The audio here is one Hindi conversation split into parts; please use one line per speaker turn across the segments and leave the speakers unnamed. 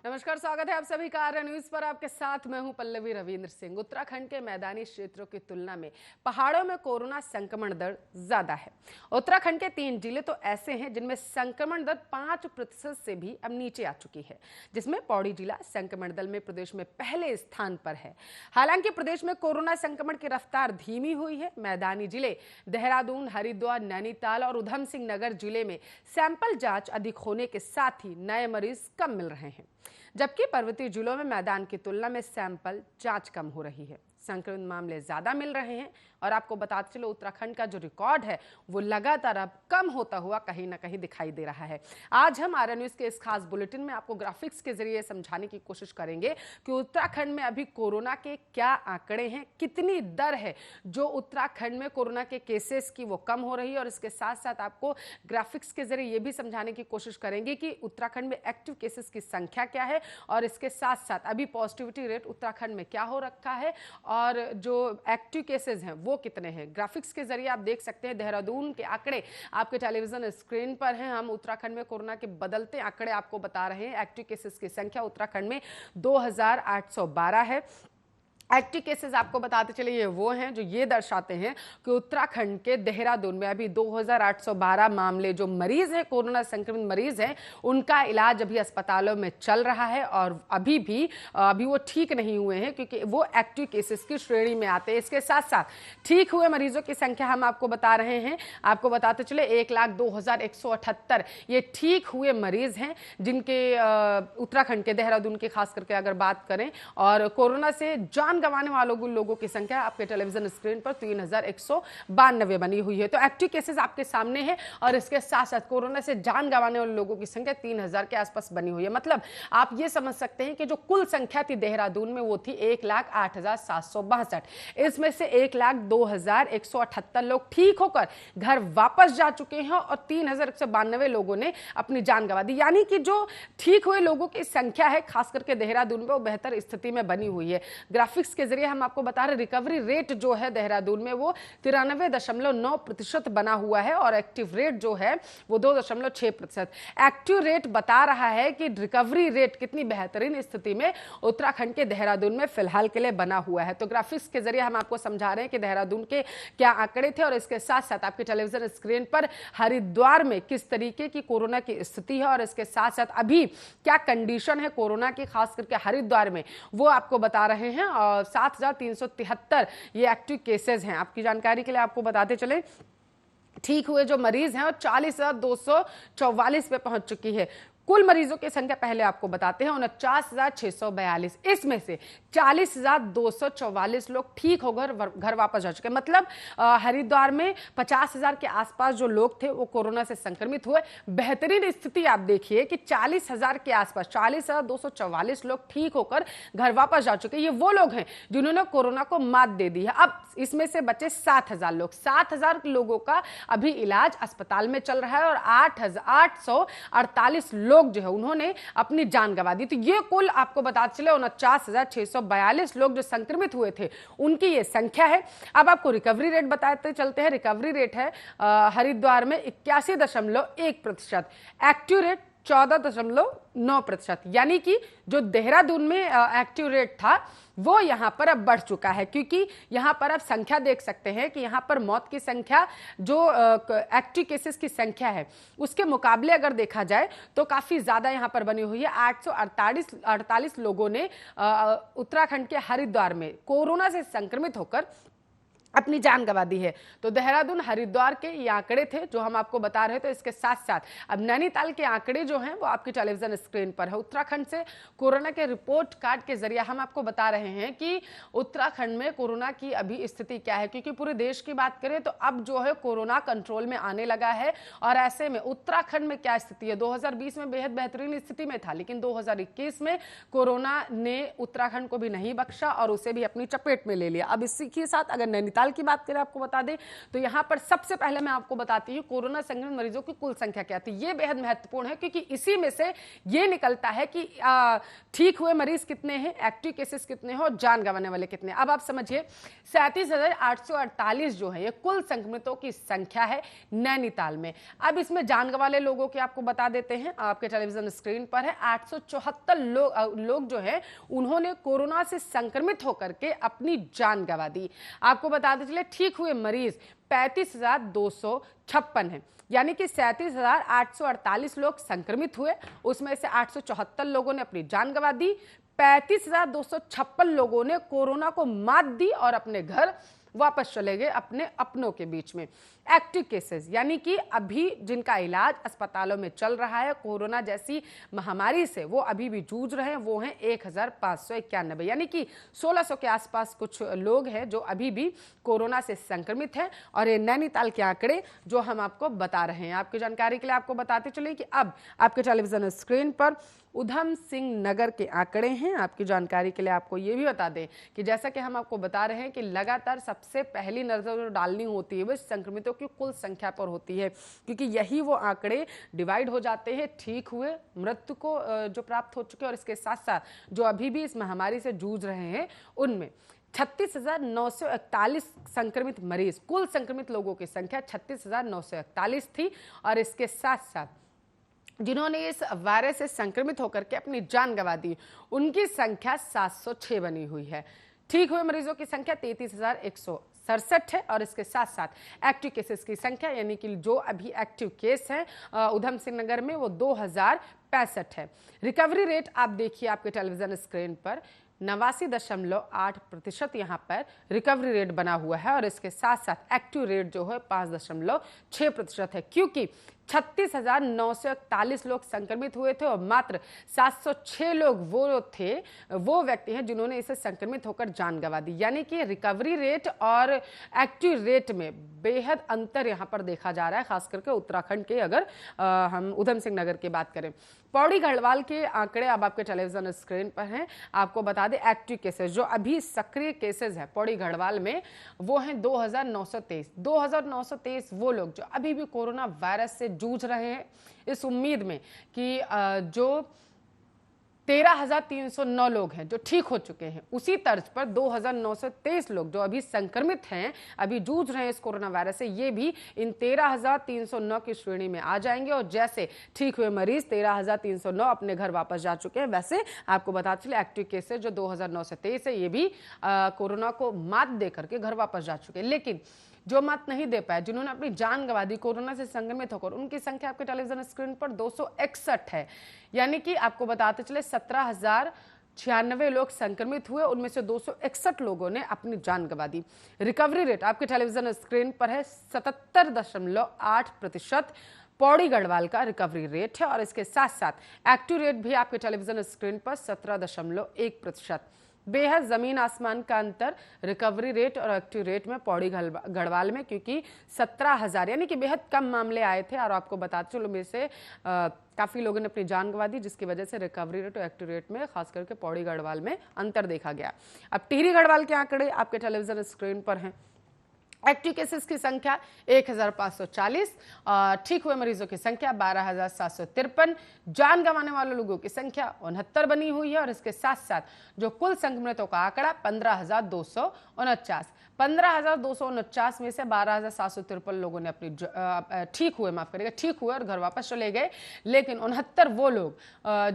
नमस्कार, स्वागत है आप सभी का आर्या न्यूज पर। आपके साथ मैं हूं पल्लवी रविंद्र सिंह। उत्तराखंड के मैदानी क्षेत्रों की तुलना में पहाड़ों में कोरोना संक्रमण दर ज्यादा है। उत्तराखंड के 3 जिले तो ऐसे हैं जिनमें संक्रमण दर 5% से भी अब नीचे आ चुकी है, जिसमें पौड़ी जिला संक्रमण दर में प्रदेश में पहले स्थान पर है। हालांकि प्रदेश में कोरोना संक्रमण की रफ्तार धीमी हुई है। मैदानी जिले देहरादून, हरिद्वार, नैनीताल और उधम सिंह नगर जिले में सैंपल जांच अधिक होने के साथ ही नए मरीज कम मिल रहे हैं, जबकि पर्वतीय जिलों में मैदान की तुलना में सैंपल जांच कम हो रही है। संक्रमित मामले ज्यादा मिल रहे हैं और आपको बताते चलो, उत्तराखंड का जो रिकॉर्ड है वो लगातार अब कम होता हुआ कहीं ना कहीं दिखाई दे रहा है। आज हम आर्या न्यूज के इस खास बुलेटिन में आपको ग्राफिक्स के जरिए समझाने की कोशिश करेंगे कि उत्तराखंड में अभी कोरोना के क्या आंकड़े हैं, कितनी दर है जो उत्तराखंड में कोरोना के केसेस की वो कम हो रही है। और इसके साथ साथ आपको ग्राफिक्स के जरिए ये भी समझाने की कोशिश करेंगे कि उत्तराखंड में एक्टिव केसेस की संख्या क्या है और इसके साथ साथ अभी पॉजिटिविटी रेट उत्तराखंड में क्या हो रखा है और जो एक्टिव केसेस हैं वो कितने हैं। ग्राफिक्स के जरिए आप देख सकते हैं देहरादून के आंकड़े आपके टेलीविजन स्क्रीन पर हैं। हम उत्तराखंड में कोरोना के बदलते आंकड़े आपको बता रहे हैं। एक्टिव केसेस की संख्या उत्तराखंड में 2812 है। एक्टिव केसेस आपको बताते चले ये वो हैं जो ये दर्शाते हैं कि उत्तराखंड के देहरादून में अभी 2812 मामले जो मरीज हैं, कोरोना संक्रमित मरीज हैं, उनका इलाज अभी अस्पतालों में चल रहा है और अभी वो ठीक नहीं हुए हैं क्योंकि वो एक्टिव केसेस की श्रेणी में आते हैं। इसके साथ साथ ठीक हुए मरीजों की संख्या हम आपको बता रहे हैं। आपको बताते चले 1,02,178 ये ठीक हुए मरीज हैं जिनके उत्तराखंड के देहरादून की खास करके अगर बात करें। और कोरोना से जान गंवाने वालों लोगों की संख्या आपके टेलीविजन स्क्रीन पर 3,192 बनी हुई है। तो एक्टिव केसेस आपके सामने हैं और इसके साथ साथ कोरोना से जान गंवाने वाले लोगों की संख्या 3,000 के आसपास बनी हुई है। मतलब आप ये समझ सकते हैं कि जो कुल संख्या थी देहरादून में वो थी 1,08,762। इसमें से 1,02,178 लोग ठीक होकर घर वापस जा चुके हैं और 3,192 लोगों ने अपनी जान गंवा दी। यानी कि जो ठीक हुए लोगों की संख्या है खास करके देहरादून में वो बेहतर स्थिति में बनी हुई है। ग्राफिक्स के जरिए हम आपको बता रहे रिकवरी रेट जो है देहरादून में वो 93.9% बना हुआ है और एक्टिव रेट जो है वो 2.6%। एक्टिव रेट बता रहा है कि रिकवरी रेट कितनी बेहतरीन स्थिति में उत्तराखंड के देहरादून में फिलहाल के लिए बना हुआ है। तो ग्राफिक्स के जरिए हम आपको समझा रहे हैं कि देहरादून के क्या आंकड़े थे और इसके साथ साथ आपके टेलीविजन स्क्रीन पर हरिद्वार में किस तरीके की कोरोना की स्थिति है और इसके साथ साथ अभी क्या कंडीशन है कोरोना की खास करके हरिद्वार में वो आपको बता रहे हैं। और 7,373 ये एक्टिव केसेस हैं। आपकी जानकारी के लिए आपको बताते चले ठीक हुए जो मरीज हैं और 40,244 पे पहुंच चुकी है। कुल मरीजों की संख्या पहले आपको बताते हैं 49,642। इसमें से 40,244 लोग ठीक होकर घर वापस जा चुके। मतलब हरिद्वार में 50,000 के आसपास जो लोग थे वो कोरोना से संक्रमित हुए। बेहतरीन स्थिति आप देखिए कि 40,000 के आसपास 40,244 लोग ठीक होकर घर वापस जा चुके। ये वो लोग हैं जिन्होंने कोरोना को मात दे दी है। अब इसमें से बचे 7,000 लोग। 7,000 लोगों का अभी इलाज अस्पताल में चल रहा है और 8,848 लोग जो है उन्होंने अपनी जान गंवा दी। तो ये कुल आपको बताते चले 49,642 लोग जो संक्रमित हुए थे उनकी ये संख्या है। अब आपको रिकवरी रेट बताते चलते हैं। रिकवरी रेट है हरिद्वार में 81.1%, एक्टिव रेट 14.9%। यानी कि जो देहरादून में एक्टिव रेट था वो यहां पर अब बढ़ चुका है क्योंकि यहां पर आप संख्या देख सकते हैं कि यहां पर मौत की संख्या जो एक्टिव केसेस की संख्या है उसके मुकाबले अगर देखा जाए तो काफी ज्यादा यहां पर बनी हुई है। 848 लोगों ने उत्तराखंड के हरिद्वार में कोरोना से संक्रमित होकर अपनी जान गंवा दी है। तो देहरादून हरिद्वार के ये आंकड़े थे जो हम आपको बता रहे थे। इसके साथ साथ अब नैनीताल के आंकड़े जो हैं वो आपकी टेलीविजन स्क्रीन पर है। उत्तराखंड से कोरोना के रिपोर्ट कार्ड के जरिए हम आपको बता रहे हैं कि उत्तराखंड में कोरोना की अभी स्थिति क्या है, क्योंकि पूरे देश की बात करें तो अब जो है कोरोना कंट्रोल में आने लगा है। और ऐसे में उत्तराखंड में क्या स्थिति है, 2020 में बेहद बेहतरीन स्थिति में था लेकिन 2021 में कोरोना ने उत्तराखंड को भी नहीं बख्शा और उसे भी अपनी चपेट में ले लिया। अब इसी के साथ अगर नैनीताल नैनीताल की बात करें, आपको बता दें तो यहाँ पर सबसे पहले मैं आपको बताती हूँ कोरोना संक्रमित मरीजों की कुल संख्या क्या थी। ये बेहद महत्वपूर्ण है क्योंकि इसी में से ये निकलता है कि ठीक हुए मरीज कितने हैं, एक्टिव केसेस कितने हैं और जान गंवाने वाले कितने हैं। अब आप समझिए 37,848 जो है ये कुल संक्रमितों की संख्या है नैनीताल में। अब इसमें जान गंवाने लोगों के आपको बता देते हैं, आपके टेलीविजन स्क्रीन पर है 874 लोग जो है उन्होंने कोरोना से संक्रमित होकर के अपनी जान गंवा दी। आपको बता दें चले ठीक हुए मरीज 35,256 हैं, यानी कि 37,848 लोग संक्रमित हुए, उसमें से 874 लोगों ने अपनी जान गंवा दी, 35,256 लोगों ने कोरोना को मात दी और अपने घर वापस चले गए अपने अपनों के बीच में। एक्टिव केसेस यानी कि अभी जिनका इलाज अस्पतालों में चल रहा है कोरोना जैसी महामारी से, वो अभी भी जूझ रहे हैं, वो हैं 1,591, यानी कि 1600 के आसपास कुछ लोग हैं जो अभी भी कोरोना से संक्रमित हैं। और ये नैनीताल के आंकड़े जो हम आपको बता रहे हैं, आपकी जानकारी के लिए आपको बताते चले कि अब आपके टेलीविजन स्क्रीन पर उधम सिंह नगर के आंकड़े हैं। आपकी जानकारी के लिए आपको ये भी बता दें कि जैसा कि हम आपको बता रहे हैं कि लगातार सबसे पहली नजर जो डालनी होती है वो संक्रमितों की कुल संख्या पर होती है, क्योंकि यही वो आंकड़े डिवाइड हो जाते हैं ठीक हुए, मृत्यु को जो प्राप्त हो चुके और इसके साथ साथ जो अभी भी इस महामारी से जूझ रहे हैं उनमें 36,941 संक्रमित मरीज, कुल संक्रमित लोगों की संख्या 36,941 थी। और इसके साथ साथ जिन्होंने इस वायरस से संक्रमित होकर के अपनी जान गंवा दी उनकी संख्या 706 बनी हुई है। ठीक हुए मरीजों की संख्या 33,167 है और इसके साथ साथ एक्टिव केसेस की संख्या यानी कि जो अभी एक्टिव केस है उधम सिंह नगर में वो 2,065 है। रिकवरी रेट आप देखिए आपके टेलीविजन स्क्रीन पर 89.8% यहाँ पर रिकवरी रेट बना हुआ है और इसके साथ साथ एक्टिव रेट जो है 5.6% है, क्योंकि 36,941 लोग संक्रमित हुए थे और मात्र 706 लोग वो व्यक्ति हैं जिन्होंने इसे संक्रमित होकर जान गंवा दी। यानी कि रिकवरी रेट और एक्टिव रेट में बेहद अंतर यहां पर देखा जा रहा है, खास करके उत्तराखंड के अगर हम उधम सिंह नगर की बात करें। पौड़ी गढ़वाल के आंकड़े अब आपके टेलीविजन स्क्रीन पर हैं। आपको बता दें एक्टिव केसेस जो अभी सक्रिय केसेस है पौड़ी गढ़वाल में वो हैं 2,923 वो लोग जो अभी भी कोरोना वायरस से जूझ रहे हैं, इस उम्मीद में कि जो 13,309 लोग हैं जो ठीक हो चुके हैं, उसी तर्ज पर 2,923 लोग जो अभी संक्रमित हैं, अभी जूझ रहे हैं इस कोरोना वायरस से, ये भी इन 13,309 की श्रेणी में आ जाएंगे। और जैसे ठीक हुए मरीज 13,309 अपने घर वापस जा चुके हैं, वैसे आपको बता चले एक्टिव केसेस जो 2,923 है ये भी कोरोना को मात दे करके घर वापस जा चुके हैं। लेकिन जो मत नहीं दे पाए, जिन्होंने अपनी जान गंवा दी कोरोना से संक्रमित होकर, उनकी संख्या आपके टेलीविजन स्क्रीन पर 261 है। यानी कि आपको बताते चले 17,096 लोग संक्रमित हुए, उनमें से 261 लोगों ने अपनी जान गंवा दी। रिकवरी रेट आपके टेलीविजन स्क्रीन पर है 77.8% पौड़ी गढ़वाल का रिकवरी रेट है और इसके साथ साथ एक्टिव रेट भी आपके टेलीविजन स्क्रीन पर 17.1%। बेहद जमीन आसमान का अंतर रिकवरी रेट और एक्टिव रेट में पौड़ी गढ़वाल में, क्योंकि 17,000 यानी कि बेहद कम मामले आए थे और आपको बताते चलो में से काफी लोगों ने अपनी जान गंवा दी, जिसकी वजह से रिकवरी रेट और एक्टिव रेट में खास करके पौड़ी गढ़वाल में अंतर देखा गया। अब टिहरी गढ़वाल के आंकड़े आपके टेलीविजन स्क्रीन पर हैं। एक्टिव केसेस की संख्या 1,540, ठीक हुए मरीजों की संख्या 12,753, जान गंवाने वाले लोगों की संख्या 69 बनी हुई है और इसके साथ साथ जो कुल संक्रमितों का आंकड़ा 15,249, 15,249 में से 12,753 लोगों ने अपनी ठीक हुए और घर वापस चले गए। लेकिन 69 वो लोग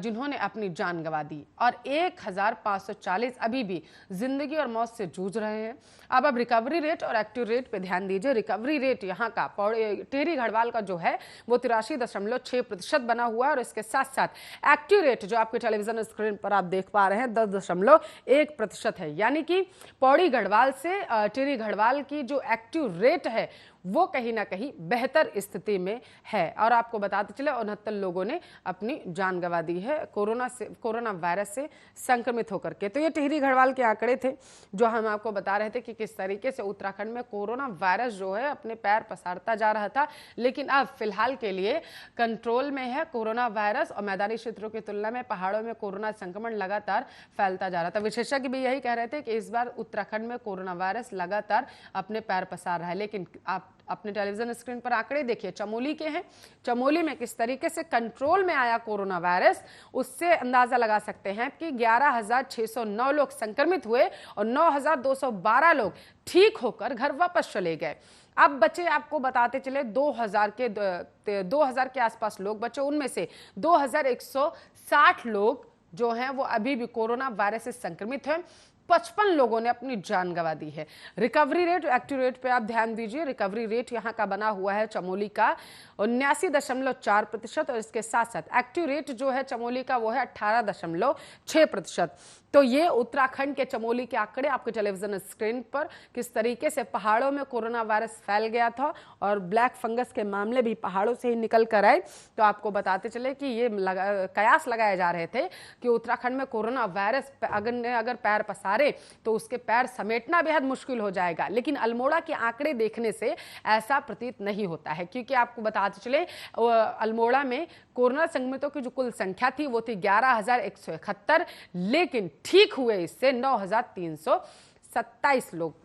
जिन्होंने अपनी जान गंवा दी और 1,540 अभी भी जिंदगी और मौत से जूझ रहे हैं। अब रिकवरी रेट और एक्टिव रेट पे ध्यान दीजिए। रिकवरी रेट यहाँ का टिहरी गढ़वाल का जो है वो 83.6% बना हुआ है और इसके साथ साथ एक्टिव रेट जो आपके टेलीविजन स्क्रीन पर आप देख पा रहे हैं 10.1% है। यानी कि पौड़ी गढ़वाल से टिहरी गढ़वाल की जो एक्टिव रेट है वो कहीं ना कहीं बेहतर स्थिति में है। और आपको बताते चले 69 लोगों ने अपनी जान गंवा दी है कोरोना वायरस से संक्रमित होकर के। तो ये टिहरी गढ़वाल के आंकड़े थे जो हम आपको बता रहे थे कि किस तरीके से उत्तराखंड में कोरोना वायरस जो है अपने पैर पसारता जा रहा था, लेकिन अब फिलहाल के लिए कंट्रोल में है कोरोना वायरस और मैदानी क्षेत्रों की तुलना में पहाड़ों में कोरोना संक्रमण लगातार फैलता जा रहा था। विशेषज्ञ भी यही कह रहे थे कि इस बार उत्तराखंड में कोरोना वायरस लगातार अपने पैर पसार रहा है। लेकिन आप अपने टेलीविजन स्क्रीन पर आंकड़े देखिए, चमोली के हैं, चमोली में किस तरीके से कंट्रोल में आया कोरोना वायरस, उससे अंदाजा लगा सकते हैं कि 11,609 लोग संक्रमित हुए और 9,212 लोग ठीक होकर घर वापस चले गए। अब बचे, आपको बताते चले 2000 के आसपास लोग बचे, उनमें से 2160 लोग जो हैं वो अभी भी कोरोना वायरस से संक्रमित हैं। 55 लोगों ने अपनी जान गंवा दी है। रिकवरी रेट, एक्टिव रेट पे आप ध्यान दीजिए। रिकवरी रेट यहाँ का बना हुआ है चमोली का 79.4% और इसके साथ साथ एक्टिव रेट जो है चमोली का वो है 18.6%। तो ये उत्तराखंड के चमोली के आंकड़े आपके टेलीविजन स्क्रीन पर किस तरीके से पहाड़ों में कोरोना वायरस फैल गया था और ब्लैक फंगस के मामले भी पहाड़ों से ही निकल कर आए। तो आपको बताते चले कि ये कयास लगाए जा रहे थे कि उत्तराखंड में कोरोना वायरस अगर पैर पसारे तो उसके पैर समेटना बेहद मुश्किल हो जाएगा। लेकिन अल्मोड़ा के आंकड़े देखने से ऐसा प्रतीत नहीं होता है, क्योंकि आपको बताते चले अल्मोड़ा में कोरोना संक्रमितों की जो कुल संख्या थी वो थी 11,171, लेकिन ठीक हुए इससे 9,327 लोग।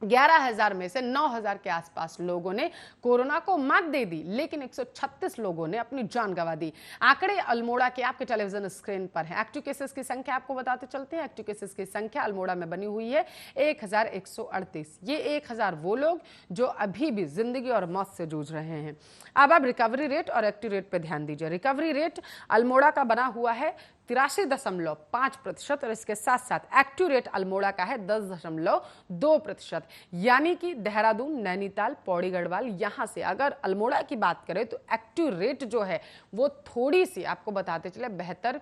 11,000 में से 9,000 के आसपास लोगों ने कोरोना को मात दे दी, लेकिन 136 लोगों ने अपनी जान गंवा दी। आंकड़े अल्मोड़ा के आपके टेलीविजन स्क्रीन पर है। एक्टिव केसेस की संख्या आपको बताते चलते हैं। एक्टिव केसेस की संख्या अल्मोड़ा में बनी हुई है 1,138। ये 1,000 वो लोग जो अभी भी जिंदगी और मौत से जूझ रहे हैं। अब आप रिकवरी रेट और एक्टिव रेट पर ध्यान दीजिए। रिकवरी रेट अल्मोड़ा का बना हुआ है 83.5% और इसके साथ साथ एक्टिव रेट अल्मोड़ा का है 10.2%। यानी कि देहरादून, नैनीताल, पौड़ी गढ़वाल, यहां से अगर अल्मोड़ा की बात करें तो एक्टिव रेट जो है वो थोड़ी सी आपको बताते चले बेहतर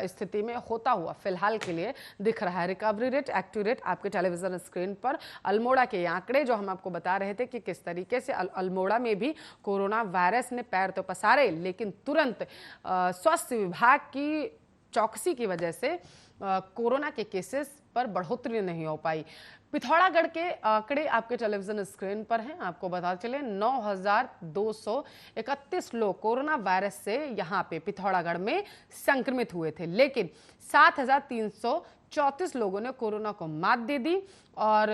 स्थिति में होता हुआ फिलहाल के लिए दिख रहा है। रिकवरी रेट, एक्टिव रेट आपके टेलीविजन स्क्रीन पर अल्मोड़ा के आंकड़े जो हम आपको बता रहे थे कि किस तरीके से अल्मोड़ा में भी कोरोना वायरस ने पैर तो पसारे, लेकिन तुरंत स्वास्थ्य विभाग की चौकसी की वजह से कोरोना के केसेस पर बढ़ोतरी नहीं हो पाई। पिथौरागढ़ के आंकड़े आपके टेलीविजन स्क्रीन पर हैं। आपको बता चले 9,231 लोग कोरोना वायरस से यहां पे पिथौरागढ़ में संक्रमित हुए थे, लेकिन 7,334 लोगों ने कोरोना को मात दे दी और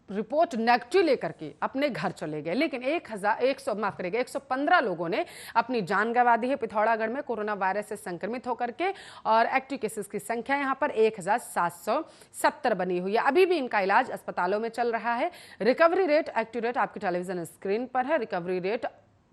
रिपोर्ट नेगेटिव लेकर के अपने घर चले गए। लेकिन 115 लोगों ने अपनी जान गंवा दी है पिथौरागढ़ में कोरोना वायरस से संक्रमित होकर के, और एक्टिव केसेस की संख्या यहां पर 1,770 बनी हुई है। अभी भी इनका इलाज अस्पतालों में चल रहा है। रिकवरी रेट, एक्टिव रेट आपके टेलीविजन स्क्रीन पर है। रिकवरी रेट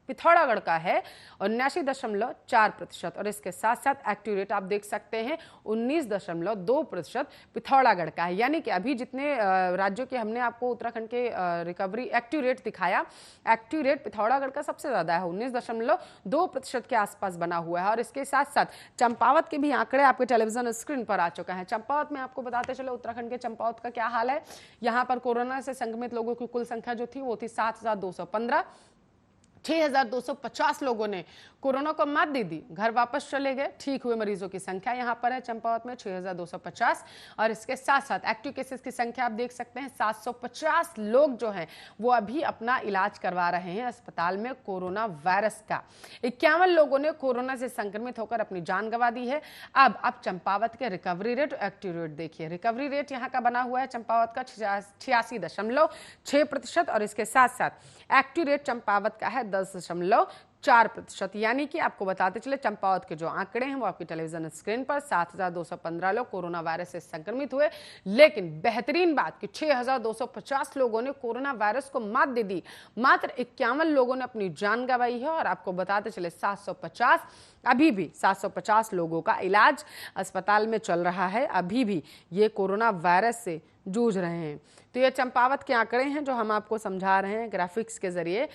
पिथौरागढ़ का है 79.4% और इसके साथ साथ एक्टिव रेट आप देख सकते हैं 19.2% पिथौरागढ़ का है। यानी कि अभी जितने राज्यों के हमने आपको उत्तराखंड के रिकवरी एक्टिव रेट दिखाया, एक्टिव रेट पिथौरागढ़ का सबसे ज्यादा है, 19.2% के आसपास बना हुआ है। और इसके साथ साथ चंपावत के भी आंकड़े आपके टेलीविजन स्क्रीन पर आ चुका है। चंपावत में आपको बताते चलो उत्तराखंड के चंपावत का क्या हाल है। यहाँ पर कोरोना से संक्रमित लोगों की कुल संख्या जो थी वो थी 7,215। 6,250 लोगों ने कोरोना को मात दे दी, घर वापस चले गए। ठीक हुए मरीजों की संख्या यहां पर है चंपावत में 6,250 और इसके साथ साथ एक्टिव केसेस की संख्या आप देख सकते हैं 750 लोग जो हैं वो अभी अपना इलाज करवा रहे हैं अस्पताल में कोरोना वायरस का। 51 लोगों ने कोरोना से संक्रमित होकर अपनी जान गंवा दी है। अब आप चंपावत के रिकवरी रेट और एक्टिव रेट देखिए। रिकवरी रेट यहाँ का बना हुआ है चंपावत का 86.6% और इसके साथ साथ एक्टिव रेट चंपावत का है 10.4%। यानी कि आपको बताते चले चंपावत के जो आंकड़े हैं वो आपकी टेलीविजन स्क्रीन पर 7,215 लोग कोरोना वायरस से संक्रमित हुए, लेकिन बेहतरीन बात कि 6,250 लोगों ने कोरोना वायरस को मात दे दी। मात्र 51 लोगों ने अपनी जान गंवाई है और आपको बताते चले 750 लोगों का इलाज अस्पताल में चल रहा है। अभी भी ये कोरोना वायरस से जूझ रहे हैं। तो ये चंपावत के आंकड़े हैं जो हम आपको समझा रहे हैं ग्राफिक्स के जरिए।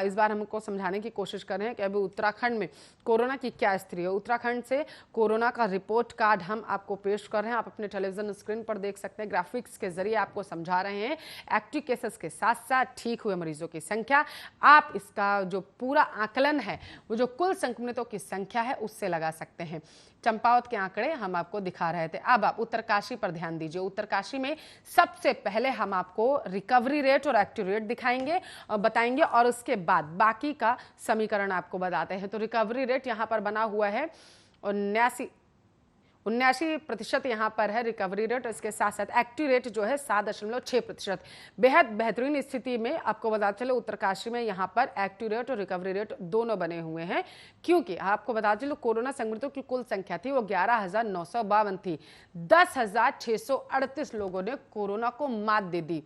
इस बार हमको समझाने की कोशिश कर रहे हैं कि अभी उत्तराखंड में कोरोना की क्या स्थिति है। उत्तराखंड से कोरोना का रिपोर्ट कार्ड हम आपको पेश कर रहे हैं, आप अपने टेलीविजन स्क्रीन पर देख सकते हैं। ग्राफिक्स के जरिए आपको समझा रहे हैं एक्टिव केसेस के साथ साथ ठीक हुए मरीजों की संख्या। आप इसका जो पूरा आकलन है वो जो कुल संक्रमितों की संख्या है उससे लगा सकते हैं। चंपावत के आंकड़े हम आपको दिखा रहे थे। अब आप उत्तरकाशी पर ध्यान दीजिए। उत्तरकाशी में सबसे पहले हम आपको रिकवरी रेट और एक्टिव रेट दिखाएंगे बताएंगे और उसके बाद बाकी का समीकरण आपको बताते हैं। तो रिकवरी रेट यहाँ पर बना हुआ है 79% यहाँ पर है रिकवरी रेट। इसके साथ साथ एक्टिव रेट जो है 7.6%। बेहद बेहतरीन स्थिति में आपको बता चले उत्तरकाशी में यहाँ पर एक्टिव रेट और रिकवरी रेट दोनों बने हुए हैं, क्योंकि आपको बता चलो कोरोना संक्रमितों की कुल संख्या थी वो 11,952 थी। 10,638 लोगों ने कोरोना को मात दे दी।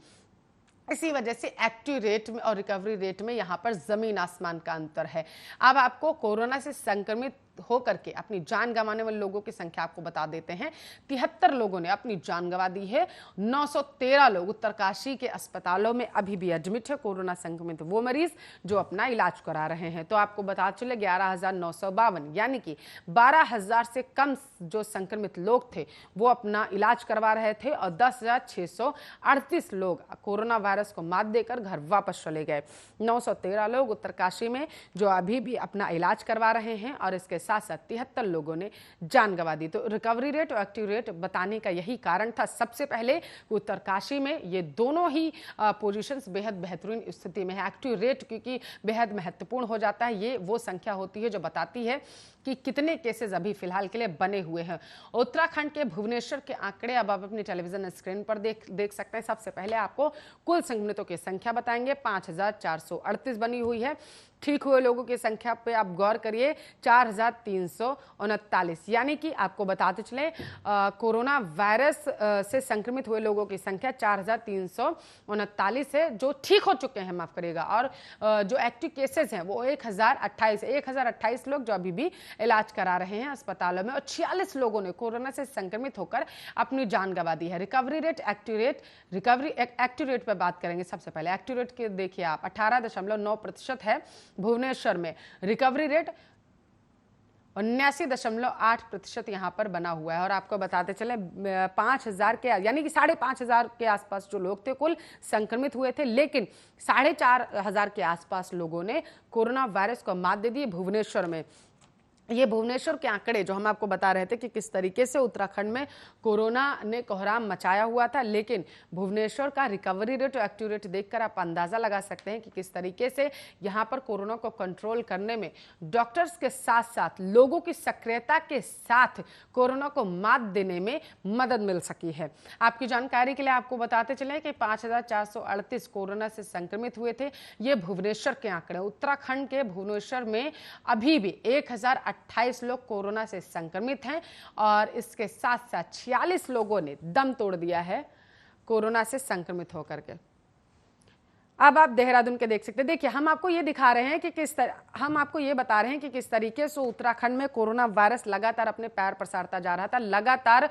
इसी वजह से एक्टिव रेट में और रिकवरी रेट में यहाँ पर जमीन आसमान का अंतर है। अब आपको कोरोना से संक्रमित होकर के अपनी जान गंवाने वाले लोगों की संख्या आपको बता देते हैं। 73 लोगों ने अपनी जान गंवा दी है। 913 लोग उत्तरकाशी के अस्पतालों में अभी भी एडमिट है कोरोना संक्रमित वो मरीज जो अपना इलाज करा रहे हैं। तो आपको बता चले 11,952 यानी कि 12,000 से कम जो संक्रमित लोग थे वो अपना इलाज करवा रहे थे और 10,638 लोग कोरोना वायरस को मात देकर घर वापस चले गए। 913 लोग उत्तरकाशी में जो अभी भी अपना इलाज करवा रहे हैं और इसके साथ साथ 73 लोगों ने जान गंवा दी। तो रिकवरी रेट और एक्टिव रेट बताने का यही कारण था। सबसे पहले उत्तरकाशी में ये दोनों ही पोजीशंस बेहद बेहतरीन स्थिति में है। एक्टिव रेट क्योंकि बेहद महत्वपूर्ण हो जाता है, ये वो संख्या होती है जो बताती है कि कितने केसेस अभी फिलहाल के लिए बने हुए हैं। उत्तराखंड के भुवनेश्वर के आंकड़े अब आप अपनी टेलीविजन स्क्रीन पर देख सकते हैं। सबसे पहले आपको कुल संक्रमितों की संख्या बताएंगे। 5,438 बनी हुई है। ठीक हुए लोगों की संख्या पे आप गौर करिए 4,339, यानी कि आपको बताते चले कोरोना वायरस से संक्रमित हुए लोगों की संख्या 4,339 है जो ठीक हो चुके हैं, माफ करिएगा, और जो एक्टिव केसेस हैं वो 1,028 लोग जो अभी भी इलाज करा रहे हैं अस्पतालों में और 46 लोगों ने कोरोना से संक्रमित होकर अपनी जान गंवा दी है। रिकवरी रेट एक्टिव रेट पर बात करेंगे। सबसे पहले एक्टिव रेट के देखिए आप 18.9% है भुवनेश्वर में। रिकवरी रेट 79.8% यहाँ पर बना हुआ है। और आपको बताते चले 5,000 के यानी कि 5,500 के आसपास जो लोग थे कुल संक्रमित हुए थे, लेकिन 4,500 के आसपास लोगों ने कोरोना वायरस को मात दे दी भुवनेश्वर में। ये भुवनेश्वर के आंकड़े जो हम आपको बता रहे थे कि किस तरीके से उत्तराखंड में कोरोना ने कोहराम मचाया हुआ था, लेकिन भुवनेश्वर का रिकवरी रेट और एक्टिव रेट देखकर आप अंदाजा लगा सकते हैं कि किस तरीके से यहाँ पर कोरोना को कंट्रोल करने में डॉक्टर्स के साथ साथ लोगों की सक्रियता के साथ कोरोना को मात देने में मदद मिल सकी है। आपकी जानकारी के लिए आपको बताते चले कि 5,438 कोरोना से संक्रमित हुए थे। ये भुवनेश्वर के आंकड़े। उत्तराखंड के भुवनेश्वर में अभी भी 1,028 लोग कोरोना से संक्रमित हैं और इसके साथ साथ 46 लोगों ने दम तोड़ दिया है कोरोना से संक्रमित होकर के। अब आप देहरादून के देख सकते हैं। देखिए हम आपको ये दिखा रहे हैं कि हम आपको ये बता रहे हैं कि किस तरीके से उत्तराखंड में कोरोना वायरस लगातार अपने पैर पसारता जा रहा था। लगातार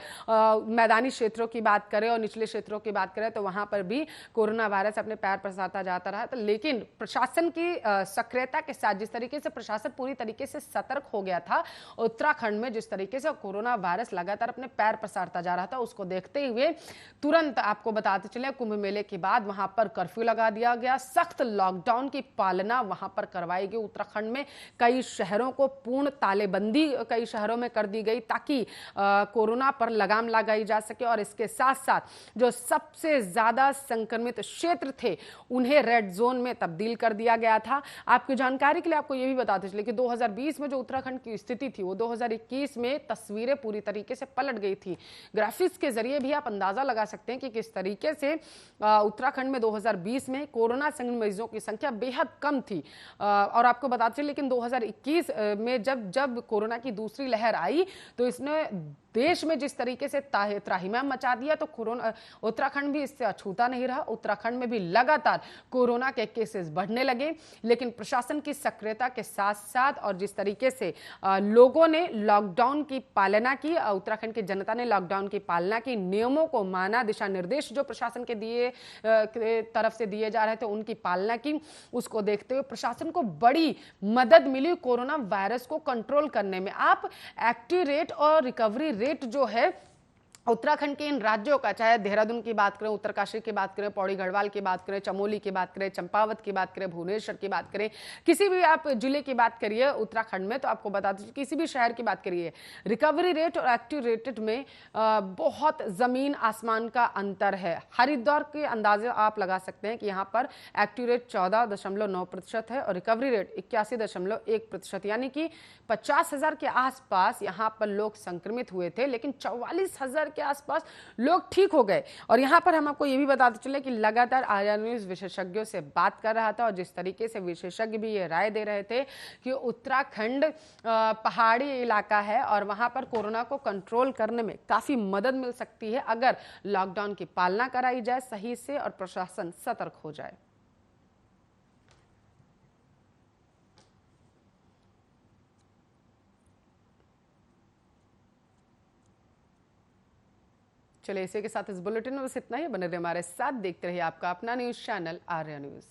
मैदानी क्षेत्रों की बात करें और निचले क्षेत्रों की बात करें तो वहां पर भी कोरोना वायरस अपने पैर पसारता जाता रहा था, लेकिन प्रशासन की सक्रियता के साथ जिस तरीके से प्रशासन पूरी तरीके से सतर्क हो गया था, उत्तराखंड में जिस तरीके से कोरोना वायरस लगातार अपने पैर पसारता जा रहा था, उसको देखते हुए तुरंत आपको बताते चले कुंभ मेले के बाद वहां पर कर्फ्यू लगा दिया गया। सख्त लॉकडाउन की पालना वहां पर करवाई गई। उत्तराखंड में कई शहरों को पूर्ण तालेबंदी कई शहरों में कर दी गई ताकि कोरोना पर लगाम लगाई जा सके और इसके साथ साथ जो सबसे ज्यादा संक्रमित क्षेत्र थे उन्हें रेड जोन में तब्दील कर दिया गया था। आपकी जानकारी के लिए आपको यह भी बताते चले कि 2020 में जो उत्तराखंड की स्थिति थी वो 2021 में तस्वीरें पूरी तरीके से पलट गई थी। ग्राफिक्स के जरिए भी आप अंदाजा लगा सकते हैं कि किस तरीके से उत्तराखंड में 2020 में कोरोना संक्रमित मरीजों की संख्या बेहद कम थी। और आपको बताते चलिए, लेकिन 2021 में जब कोरोना की दूसरी लहर आई तो इसने देश में जिस तरीके से त्राहिमाम मचा दिया, तो कोरोना उत्तराखंड भी इससे अछूता नहीं रहा। उत्तराखंड में भी लगातार कोरोना के केसेस बढ़ने लगे, लेकिन प्रशासन की सक्रियता के साथ साथ और जिस तरीके से लोगों ने लॉकडाउन की पालना की, उत्तराखंड की जनता ने लॉकडाउन की पालना की, नियमों को माना, दिशा निर्देश जो प्रशासन के तरफ से दिए जा रहे थे उनकी पालना की, उसको देखते हुए प्रशासन को बड़ी मदद मिली कोरोना वायरस को कंट्रोल करने में। आप एक्टिव रेट और रिकवरी रेट जो है उत्तराखंड के इन राज्यों का, चाहे देहरादून की बात करें, उत्तरकाशी की बात करें, पौड़ी गढ़वाल की बात करें, चमोली की बात करें, चंपावत की बात करें, भुवनेश्वर की बात करें, किसी भी आप जिले की बात करिए उत्तराखंड में, तो आपको बता दीजिए किसी भी शहर की बात करिए, रिकवरी रेट और एक्टिव रेट में बहुत जमीन आसमान का अंतर है। हरिद्वार के अंदाजे आप लगा सकते हैं कि यहाँ पर एक्टिव रेट 14.9% है और रिकवरी रेट 81.1%, यानी कि 50,000 के आसपास यहाँ पर लोग संक्रमित हुए थे, लेकिन 44,000 के आसपास लोग ठीक हो गए। और यहां पर हम आपको यह भी बताते चले कि लगातार आर्या न्यूज विशेषज्ञों से बात कर रहा था और जिस तरीके से विशेषज्ञ भी ये राय दे रहे थे कि उत्तराखंड पहाड़ी इलाका है और वहां पर कोरोना को कंट्रोल करने में काफी मदद मिल सकती है अगर लॉकडाउन की पालना कराई जाए सही से और प्रशासन सतर्क हो जाए। चलिए, इसी के साथ इस बुलेटिन में बस इतना ही। बने रहिए हमारे साथ, देखते रहिए आपका अपना न्यूज चैनल आर्या न्यूज।